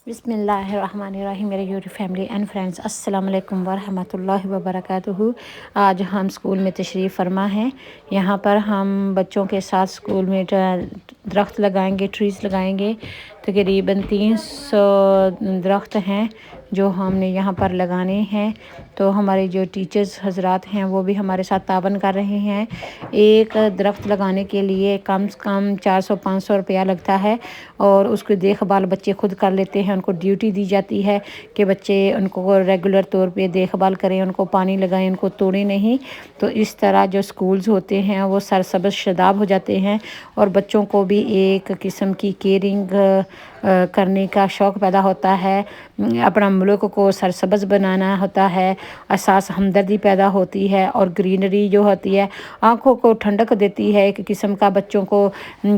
بسم اللہ الرحمن الرحیم میرے یوٹیوب فیملی اینڈ فرینڈس، السلام علیکم ورحمۃ اللہ وبرکاتہ۔ آج ہم اسکول میں تشریف فرما ہیں۔ یہاں پر ہم بچوں کے ساتھ اسکول میں درخت لگائیں گے، ٹریز لگائیں گے۔ تقریباً 300 درخت ہیں جو ہم نے یہاں پر لگانے ہیں۔ تو ہمارے جو ٹیچرز حضرات ہیں وہ بھی ہمارے ساتھ تعاون کر رہے ہیں۔ ایک درخت لگانے کے لیے کم سے کم 400-500 روپیہ لگتا ہے، اور اس کی دیکھ بھال بچے خود کر لیتے ہیں۔ ان کو ڈیوٹی دی جاتی ہے کہ بچے ان کو ریگولر طور پہ دیکھ بھال کریں، ان کو پانی لگائیں، ان کو توڑیں نہیں۔ تو اس طرح جو سکولز ہوتے ہیں وہ سرسبز شاداب ہو جاتے ہیں، اور بچوں کو بھی ایک قسم کی کیئرنگ کرنے کا شوق پیدا ہوتا ہے۔ اپنا ملک کو سرسبز بنانا ہوتا ہے، احساس ہمدردی پیدا ہوتی ہے، اور گرینری جو ہوتی ہے آنکھوں کو ٹھنڈک دیتی ہے۔ ایک قسم کا بچوں کو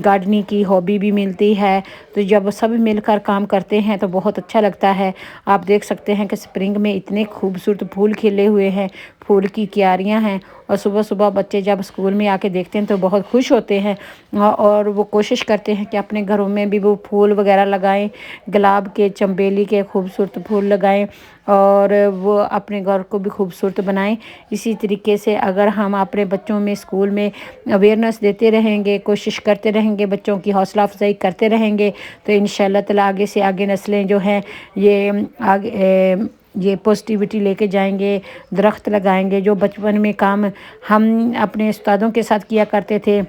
گارڈننگ کی ہابی بھی ملتی ہے۔ تو جب سب مل کر کام کرتے ہیں تو بہت اچھا لگتا ہے۔ آپ دیکھ سکتے ہیں کہ سپرنگ میں اتنے خوبصورت پھول کھلے ہوئے ہیں، پھول کی کیاریاں ہیں، اور صبح صبح بچے جب اسکول میں آ کے دیکھتے ہیں تو بہت خوش ہوتے ہیں، اور وہ کوشش کرتے ہیں کہ اپنے گھروں میں بھی وہ پھول وغیرہ لگائیں، گلاب کے، چنبیلی کے خوبصورت پھول لگائیں، اور وہ اپنے گھر کو بھی خوبصورت بنائیں۔ اسی طریقے سے اگر ہم اپنے بچوں میں اسکول میں اویئرنیس دیتے رہیں گے، کوشش کرتے رہیں گے، بچوں کی حوصلہ افزائی کرتے رہیں گے، تو انشاءاللہ تعالی آگے سے آگے نسلیں جو ہیں یہ پازیٹیوٹی لے کے جائیں گے۔ درخت لگائیں گے۔ جو بچپن میں کام ہم اپنے استادوں کے ساتھ کیا کرتے تھے،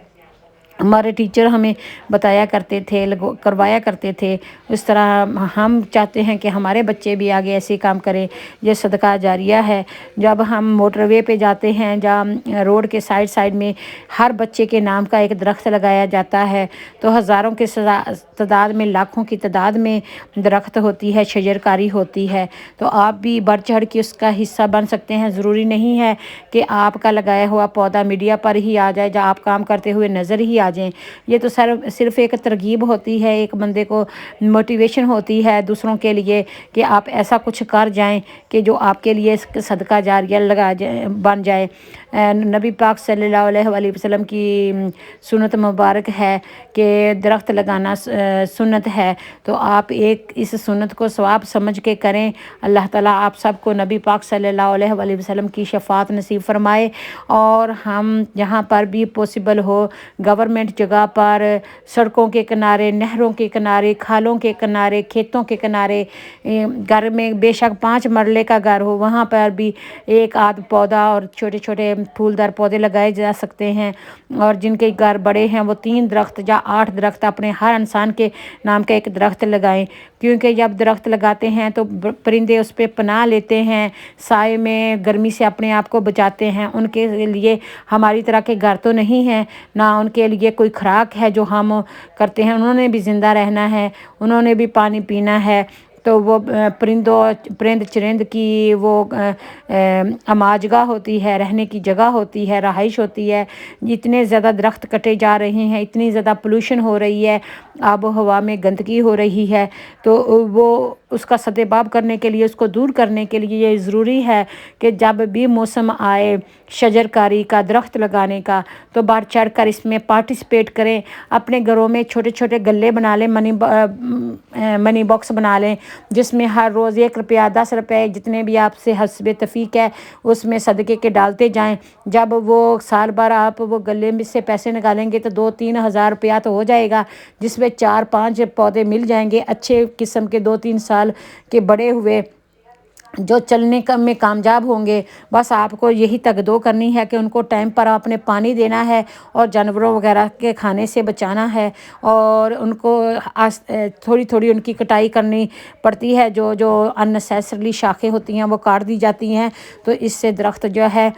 ہمارے ٹیچر ہمیں بتایا کرتے تھے، کروایا کرتے تھے، اس طرح ہم چاہتے ہیں کہ ہمارے بچے بھی آگے ایسے کام کریں۔ یہ صدقہ جاریہ ہے۔ جب ہم موٹر وے پہ جاتے ہیں، جہاں روڈ کے سائڈ میں ہر بچے کے نام کا ایک درخت لگایا جاتا ہے، تو ہزاروں کے تعداد میں، لاکھوں کی تعداد میں درخت ہوتی ہے، شجرکاری ہوتی ہے۔ تو آپ بھی بڑھ چڑھ کے اس کا حصہ بن سکتے ہیں۔ ضروری نہیں ہے کہ آپ کا لگایا ہوا پودا میڈیا پر ہی آ جائے، جہاں آپ کام کرتے ہوئے نظر ہی آ جائیں۔ یہ تو صرف ایک ترغیب ہوتی ہے، ایک بندے کو موٹیویشن ہوتی ہے دوسروں کے لیے کہ آپ ایسا کچھ کر جائیں کہ جو آپ کے لیے صدقہ جاریہ بن جائے۔ نبی پاک صلی اللہ علیہ وآلہ وسلم کی سنت مبارک ہے کہ درخت لگانا سنت ہے، تو آپ اس سنت کو ثواب سمجھ کے کریں۔ اللہ تعالیٰ آپ سب کو نبی پاک صلی اللہ علیہ وآلہ وسلم کی شفاعت نصیب فرمائے، اور ہم جہاں پر بھی پاسبل ہو، گورنمنٹ جگہ پر، سڑکوں کے کنارے، نہروں کے کنارے، کھالوں کے کنارے، کھیتوں کے کنارے، گھر میں بے شک 5 مرلے کا گھر ہو، وہاں پر بھی ایک آدھ پودا اور چھوٹے چھوٹے پھولدار پودے لگائے جا سکتے ہیں۔ اور جن کے گھر بڑے ہیں وہ 3 درخت یا 8 درخت اپنے ہر انسان کے نام کا ایک درخت لگائیں، کیونکہ جب درخت لگاتے ہیں تو پرندے اس پہ پناہ لیتے ہیں، سائے میں گرمی سے اپنے آپ کو بچاتے ہیں۔ ان کے لیے ہماری طرح کے گھر تو نہیں ہیں، نہ ان کے لیے کوئی خوراک ہے جو ہم کرتے ہیں۔ انہوں نے بھی زندہ رہنا ہے، انہوں نے بھی پانی پینا ہے، تو وہ پرند چرند کی وہ اماجگاہ ہوتی ہے، رہنے کی جگہ ہوتی ہے، رہائش ہوتی ہے۔ اتنے زیادہ درخت کٹے جا رہے ہیں، اتنی زیادہ پولوشن ہو رہی ہے، آب و ہوا میں گندگی ہو رہی ہے، تو وہ اس کا سدباب کرنے کے لیے، اس کو دور کرنے کے لیے یہ ضروری ہے کہ جب بھی موسم آئے شجرکاری کا، درخت لگانے کا، تو بڑھ چڑھ کر اس میں پارٹیسپیٹ کریں۔ اپنے گھروں میں چھوٹے چھوٹے گلے بنا لیں، منی باکس بنا لیں، جس میں ہر روز 1 روپیہ، 10 روپے، جتنے بھی آپ سے حسب توفیق ہے اس میں صدقے کے ڈالتے جائیں۔ جب وہ سال بھر آپ وہ گلے میں سے پیسے نکالیں گے تو 2-3 ہزار روپیہ تو ہو جائے گا، جس میں 4-5 پودے مل جائیں گے اچھے قسم کے، 2-3 سال کے بڑے ہوئے، جو چلنے میں کامیاب ہوں گے۔ بس آپ کو یہی تگدو کرنی ہے کہ ان کو ٹائم پر آپ نے پانی دینا ہے، اور جانوروں وغیرہ کے کھانے سے بچانا ہے، اور ان کو تھوڑی تھوڑی ان کی کٹائی کرنی پڑتی ہے۔ جو اننیسیسریلی شاخیں ہوتی ہیں وہ کاٹ دی جاتی ہیں، تو اس سے درخت جو ہے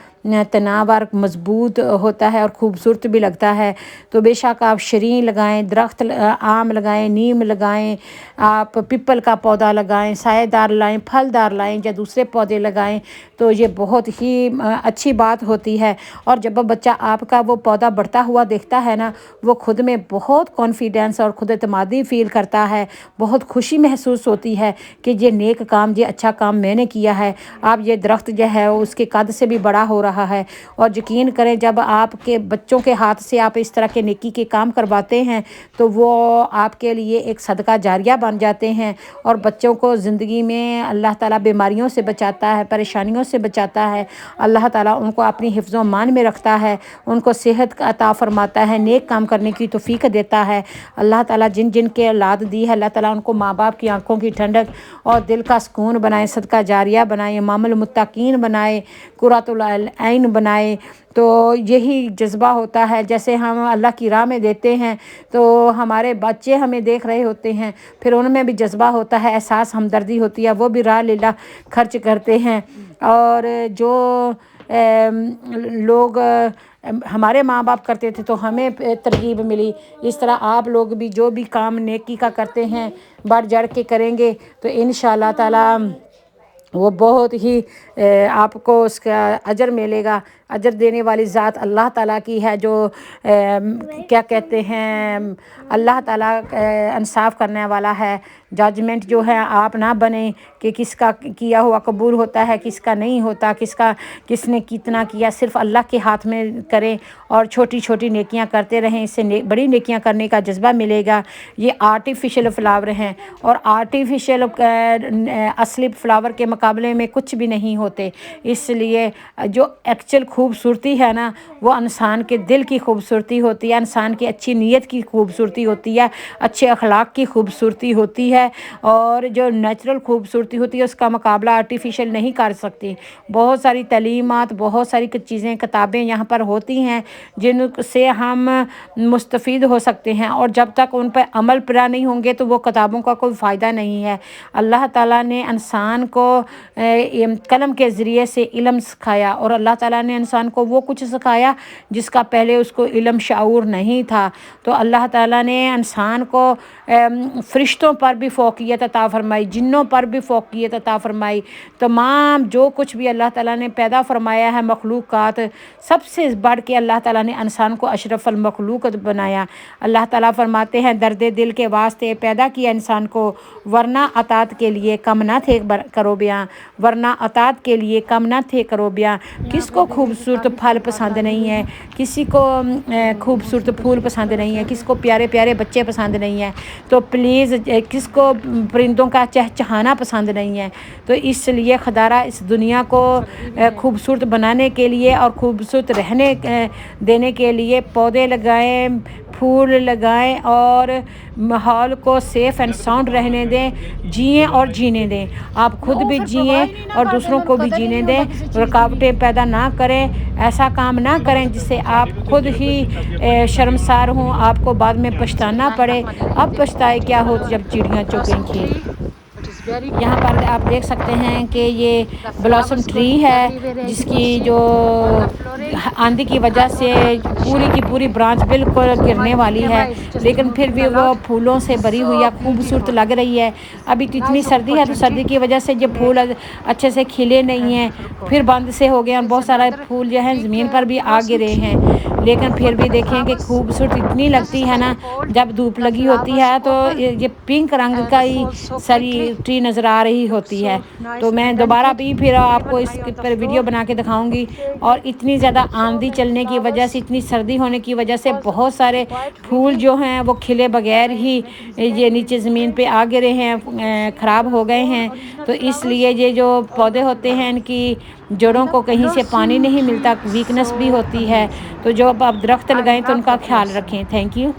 تناور اور مضبوط ہوتا ہے، اور خوبصورت بھی لگتا ہے۔ تو بے شک آپ شریں لگائیں، درخت آم لگائیں، نیم لگائیں، آپ پیپل کا پودا لگائیں، سایہ دار لائیں، پھل دار لائیں، یا دوسرے پودے لگائیں، تو یہ بہت ہی اچھی بات ہوتی ہے۔ اور جب بچہ آپ کا وہ پودا بڑھتا ہوا دیکھتا ہے نا، وہ خود میں بہت کانفیڈینس اور خود اعتمادی فیل کرتا ہے، بہت خوشی محسوس ہوتی ہے کہ یہ نیک کام، یہ اچھا کام میں نے کیا ہے۔ اب یہ درخت جو ہے اس کے قد سے بھی بڑا ہو رہا رہا ہے۔ اور یقین کریں جب آپ کے بچوں کے ہاتھ سے آپ اس طرح کے نیکی کے کام کرواتے ہیں تو وہ آپ کے لیے ایک صدقہ جاریہ بن جاتے ہیں، اور بچوں کو زندگی میں اللہ تعالیٰ بیماریوں سے بچاتا ہے، پریشانیوں سے بچاتا ہے۔ اللہ تعالیٰ ان کو اپنی حفظ و امان میں رکھتا ہے، ان کو صحت عطا فرماتا ہے، نیک کام کرنے کی توفیق دیتا ہے۔ اللہ تعالیٰ جن جن کے اولاد دی ہے اللہ تعالیٰ ان کو ماں باپ کی آنکھوں کی ٹھنڈک اور دل کا سکون بنائے، صدقہ جاریہ بنائے، امام المتقین بنائے، قرۃ العین بنائے۔ تو یہی جذبہ ہوتا ہے، جیسے ہم اللہ کی راہ میں دیتے ہیں تو ہمارے بچے ہمیں دیکھ رہے ہوتے ہیں، پھر ان میں بھی جذبہ ہوتا ہے، احساس ہمدردی ہوتی ہے، وہ بھی راہ للہ خرچ کرتے ہیں۔ اور جو لوگ ہمارے ماں باپ کرتے تھے تو ہمیں ترغیب ملی، اس طرح آپ لوگ بھی جو بھی کام نیکی کا کرتے ہیں بڑھ چڑھ کے کریں گے تو انشاءاللہ تعالیٰ وہ بہت ہی آپ کو اس کا اجر ملے گا۔ اجر دینے والی ذات اللہ تعالیٰ کی ہے، جو کیا کہتے ہیں، اللہ تعالیٰ انصاف کرنے والا ہے۔ ججمنٹ جو ہے آپ نہ بنیں کہ کس کا کیا ہوا قبول ہوتا ہے، کس کا نہیں ہوتا، کس نے کتنا کیا، صرف اللہ کے ہاتھ میں کریں اور چھوٹی چھوٹی نیکیاں کرتے رہیں، اس سے بڑی نیکیاں کرنے کا جذبہ ملے گا۔ یہ آرٹیفیشل فلاور ہیں، اور آرٹیفیشل اصلی فلاور کے مقابلے میں کچھ بھی نہیں ہوتے۔ اس لیے جو ایکچوئل خوبصورتی ہے نا وہ انسان کے دل کی خوبصورتی ہوتی ہے، انسان کی اچھی نیت کی خوبصورتی ہوتی ہے، اچھے اخلاق کی خوبصورتی ہوتی ہے، اور جو نیچرل خوبصورتی ہوتی ہے اس کا مقابلہ آرٹیفیشل نہیں کر سکتی۔ بہت ساری تعلیمات، بہت ساری چیزیں، کتابیں یہاں پر ہوتی ہیں جن سے ہم مستفید ہو سکتے ہیں، اور جب تک ان پہ عمل پیرا نہیں ہوں گے تو وہ کتابوں کا کوئی فائدہ نہیں ہے۔ اللہ تعالیٰ نے انسان کو قلم کے ذریعے سے علم سکھایا، اور اللہ تعالیٰ نے انسان کو وہ کچھ سکھایا جس کا پہلے اس کو علم شعور نہیں تھا۔ تو اللہ تعالیٰ نے انسان کو فرشتوں پر بھی فوقیت عطا فرمائی، جنوں پر بھی فوقیت عطا فرمائی۔ تمام جو کچھ بھی اللہ تعالیٰ نے پیدا فرمایا ہے مخلوقات، سب سے بڑھ کے اللہ تعالیٰ نے انسان کو اشرف المخلوق بنایا۔ اللہ تعالیٰ فرماتے ہیں درد دل کے واسطے پیدا کیا انسان کو، ورنہ اطاعت کے لیے کم نہ تھے کرو بیاں، ورنہ اطاعت کے لیے کم نہ تھے کرو بیاں۔ کس کو خوبصورت پھل پسند نہیں ہے، کسی کو خوبصورت پھول پسند نہیں ہے، کس کو پیارے پیارے بچے پسند نہیں ہیں، تو پلیز کس کو پرندوں کا چہچہانا پسند نہیں ہے۔ تو اس لیے خدارہ اس دنیا کو خوبصورت بنانے کے لیے اور خوبصورت رہنے دینے کے لیے پودے لگائیں، پھول لگائیں، اور ماحول کو سیف اینڈ ساؤنڈ رہنے دیں، جئیں اور جینے دیں۔ آپ خود بھی جئیں اور دوسروں کو بھی جینے دیں، رکاوٹیں پیدا نہ کریں، ایسا کام نہ کریں جس سے آپ خود ہی شرمسار ہوں، آپ کو بعد میں پچھتانا پڑے۔ اب پچھتائے کیا ہو جب چڑیاں چگیں کھیت۔ یہاں پر آپ دیکھ سکتے ہیں کہ یہ بلاسم ٹری ہے جس کی جو آندھی کی وجہ سے پوری کی پوری برانچ بالکل گرنے والی ہے، لیکن پھر بھی وہ پھولوں سے بھری ہوئی ہے، خوبصورت لگ رہی ہے۔ ابھی تو اتنی سردی ہے تو سردی کی وجہ سے یہ پھول اچھے سے کھلے نہیں ہیں، پھر بند سے ہو گئے ہیں، اور بہت سارے پھول جو ہیں زمین پر بھی آ گرے ہیں، لیکن پھر بھی دیکھیں کہ خوبصورت اتنی لگتی ہے نا۔ جب دھوپ لگی ہوتی ہے تو یہ پنک رنگ کا ہی ساری ٹری نظر آ رہی ہوتی ہے۔ تو میں دوبارہ بھی پھر آپ کو اس پر ویڈیو بنا کے دکھاؤں گی۔ اور اتنی زیادہ آندھی چلنے کی وجہ سے، اتنی سردی ہونے کی وجہ سے بہت سارے پھول جو ہیں وہ کھلے بغیر ہی یہ نیچے زمین پہ آ گرے ہیں، خراب ہو گئے ہیں۔ تو اس لیے یہ جو پودے ہوتے ہیں ان کی جڑوں کو کہیں سے پانی نہیں ملتا، ویکنس بھی ہوتی ہے، تو جو آپ درخت لگائیں تو ان کا خیال رکھیں۔ Thank you.